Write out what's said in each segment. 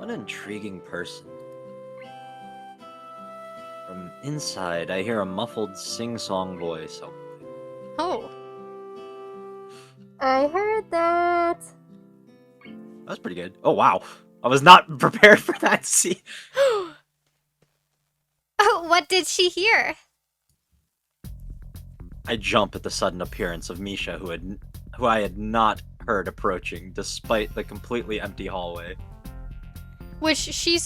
What an intriguing person. From inside, I hear a muffled sing-song voice. Oh. I heard that. That was pretty good. Oh, wow. I was not prepared for that scene. Oh, what did she hear? I jump at the sudden appearance of Misha, who I had not heard approaching, despite the completely empty hallway. Which she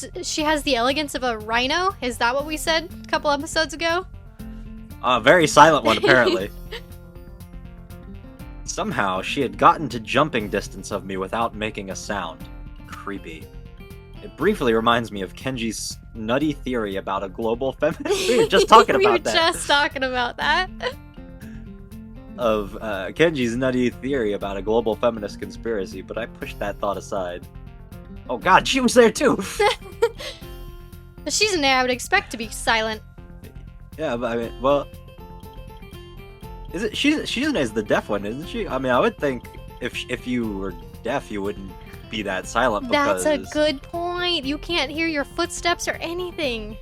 has the elegance of a rhino? Is that what we said a couple episodes ago? A very silent one, apparently. Somehow, she had gotten to jumping distance of me without making a sound. Creepy. It briefly reminds me of Kenji's nutty theory about a global feminist. We were just talking about that. We were just talking about that. Of Kenji's nutty theory about a global feminist conspiracy, but I pushed that thought aside. Oh god, she was there too! She's in there, I would expect to be silent. Yeah, but I mean, well... Shizune the deaf one, isn't she? I mean, I would think if you were deaf, you wouldn't be that silent because... That's a good point. You can't hear your footsteps or anything.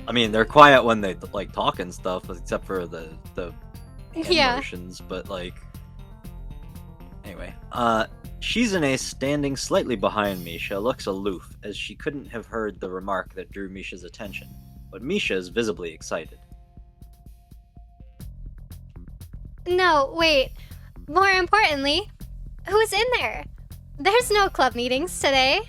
I mean, they're quiet when they, like, talk and stuff, except for the hand motions, but, like... Anyway, Shizune, standing slightly behind Misha, looks aloof, as she couldn't have heard the remark that drew Misha's attention. But Misha is visibly excited. No, wait. More importantly, who's in there? There's no club meetings today.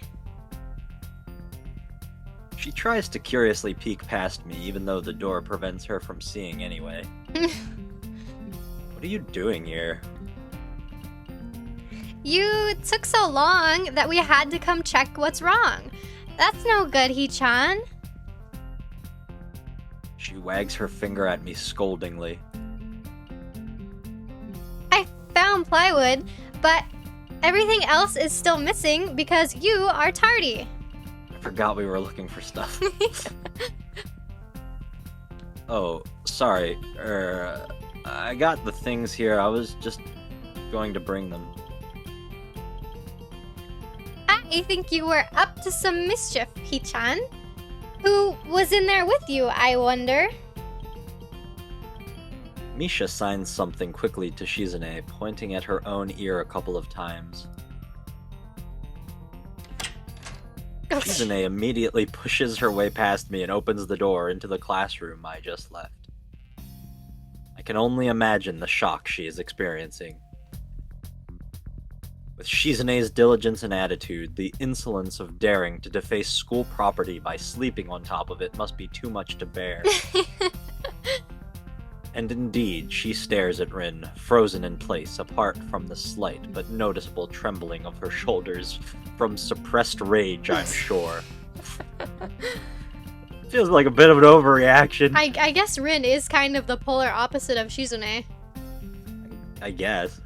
She tries to curiously peek past me, even though the door prevents her from seeing anyway. What are you doing here? You took so long that we had to come check what's wrong. That's no good, Hee-chan. She wags her finger at me scoldingly. I found plywood, but everything else is still missing because you are tardy. I forgot we were looking for stuff. Oh, sorry. I got the things here. I was just going to bring them. I think you were up to some mischief, Hee-chan. Who was in there with you, I wonder? Misha signs something quickly to Shizune, pointing at her own ear a couple of times. Shizune immediately pushes her way past me and opens the door into the classroom I just left. I can only imagine the shock she is experiencing. With Shizune's diligence and attitude, the insolence of daring to deface school property by sleeping on top of it must be too much to bear. And indeed, she stares at Rin, frozen in place, apart from the slight but noticeable trembling of her shoulders from suppressed rage, I'm sure. Feels like a bit of an overreaction. I guess Rin is kind of the polar opposite of Shizune. I guess.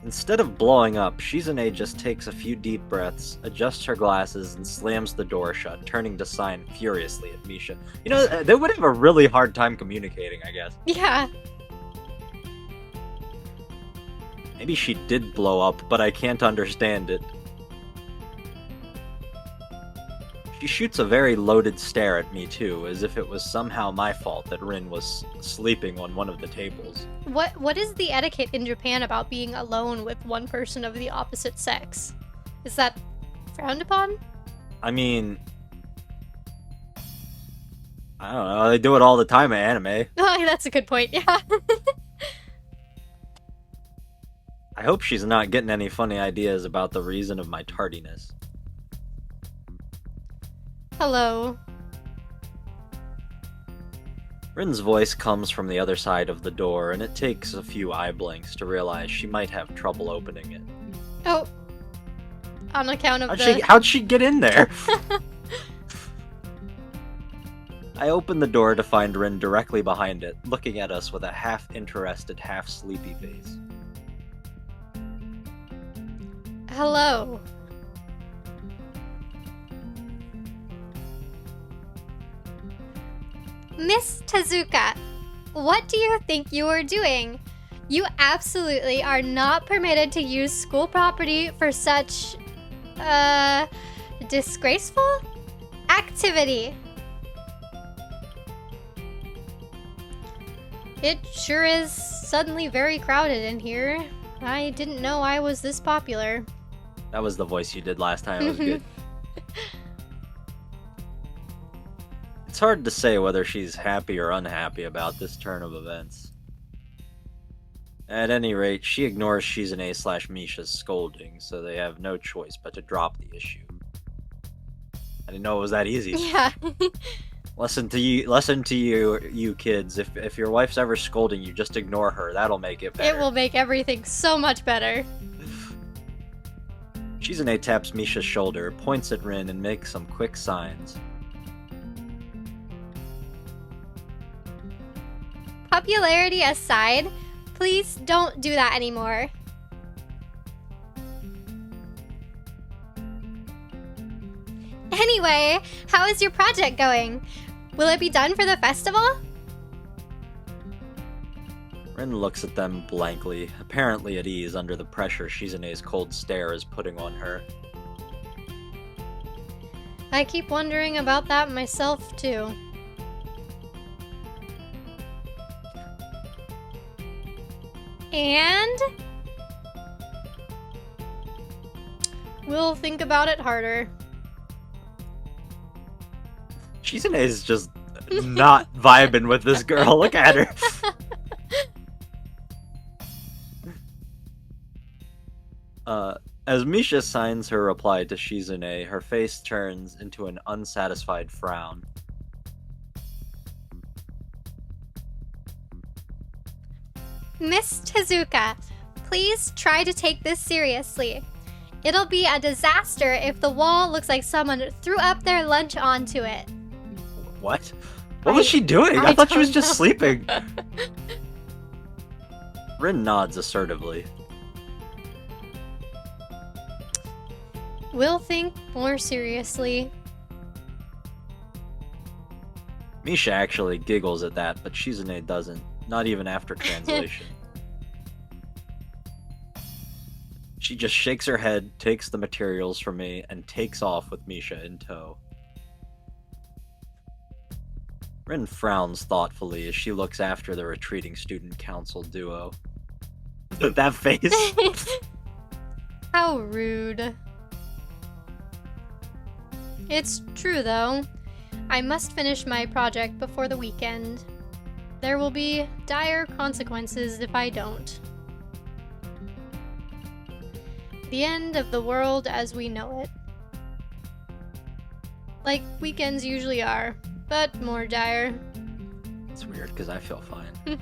Instead of blowing up, Shizune just takes a few deep breaths, adjusts her glasses, and slams the door shut, turning to sign furiously at Misha. You know, they would have a really hard time communicating, I guess. Yeah. Maybe she did blow up, but I can't understand it. She shoots a very loaded stare at me, too, as if it was somehow my fault that Rin was sleeping on one of the tables. What is the etiquette in Japan about being alone with one person of the opposite sex? Is that frowned upon? I mean... I don't know, they do it all the time in anime. Oh, that's a good point, yeah. I hope she's not getting any funny ideas about the reason of my tardiness. Hello. Rin's voice comes from the other side of the door, and it takes a few eye blinks to realize she might have trouble opening it. Oh. On account of How'd she get in there? I open the door to find Rin directly behind it, looking at us with a half-interested, half-sleepy face. Hello. Miss Tezuka, what do you think you are doing? You absolutely are not permitted to use school property for such, disgraceful activity. It sure is suddenly very crowded in here. I didn't know I was this popular. That was the voice you did last time. It was good. It's hard to say whether she's happy or unhappy about this turn of events. At any rate, she ignores Shizune/Misha's scolding, so they have no choice but to drop the issue. I didn't know it was that easy. Yeah. Lesson to you kids. If your wife's ever scolding you, just ignore her. That'll make it better. It will make everything so much better. Shizune taps Misha's shoulder, points at Rin, and makes some quick signs. Popularity aside, please don't do that anymore. Anyway, how is your project going? Will it be done for the festival? Rin looks at them blankly, apparently at ease under the pressure Shizune's cold stare is putting on her. I keep wondering about that myself, too. And we'll think about it harder. Shizune is just not vibing with this girl. Look at her. As Misha signs her reply to Shizune, her face turns into an unsatisfied frown. Miss Tezuka, please try to take this seriously. It'll be a disaster if the wall looks like someone threw up their lunch onto it. What? What was she doing? I thought she was just sleeping. Rin nods assertively. We'll think more seriously. Misha actually giggles at that, but Shizune doesn't. Not even after translation. She just shakes her head, takes the materials from me, and takes off with Misha in tow. Rin frowns thoughtfully as she looks after the retreating student council duo. That face! How rude. It's true, though. I must finish my project before the weekend. There will be dire consequences if I don't. The end of the world as we know it. Like weekends usually are, but more dire. It's weird because I feel fine.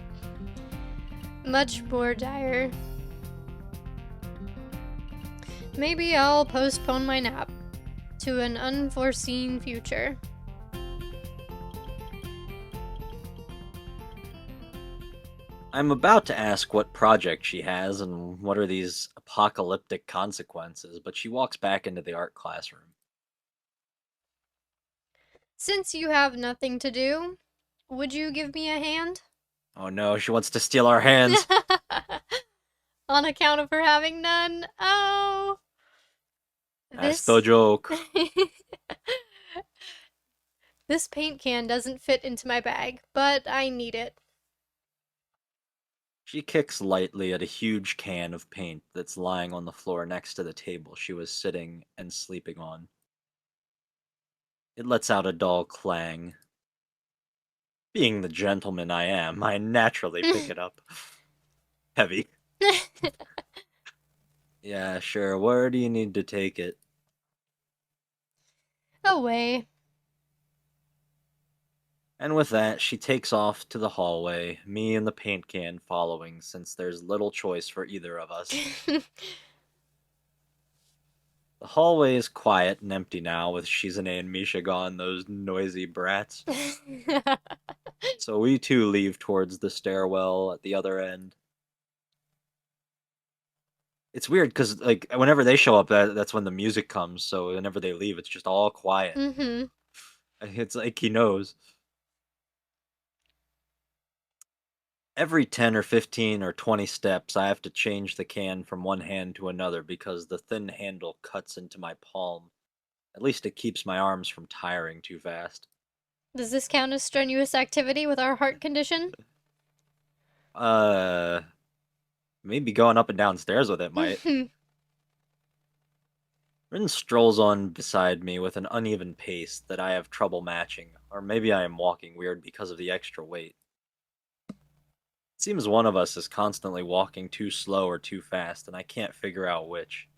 Much more dire. Maybe I'll postpone my nap to an unforeseen future. I'm about to ask what project she has and what are these apocalyptic consequences, but she walks back into the art classroom. Since you have nothing to do, would you give me a hand? Oh no, she wants to steal our hands. On account of her having none. Oh. That's the joke. This paint can doesn't fit into my bag, but I need it. She kicks lightly at a huge can of paint that's lying on the floor next to the table she was sitting and sleeping on. It lets out a dull clang. Being the gentleman I am, I naturally pick it up. Heavy. Yeah, sure. Where do you need to take it? Away. And with that, she takes off to the hallway, me and the paint can following, since there's little choice for either of us. The hallway is quiet and empty now, with Shizune and Misha gone, those noisy brats. So we too leave towards the stairwell at the other end. It's weird, because like whenever they show up, that's when the music comes, so whenever they leave, it's just all quiet. Mm-hmm. It's like he knows. Every 10 or 15 or 20 steps, I have to change the can from one hand to another because the thin handle cuts into my palm. At least it keeps my arms from tiring too fast. Does this count as strenuous activity with our heart condition? Uh, Maybe going up and down stairs with it might. Rin strolls on beside me with an uneven pace that I have trouble matching, or maybe I am walking weird because of the extra weight. It seems one of us is constantly walking too slow or too fast, and I can't figure out which.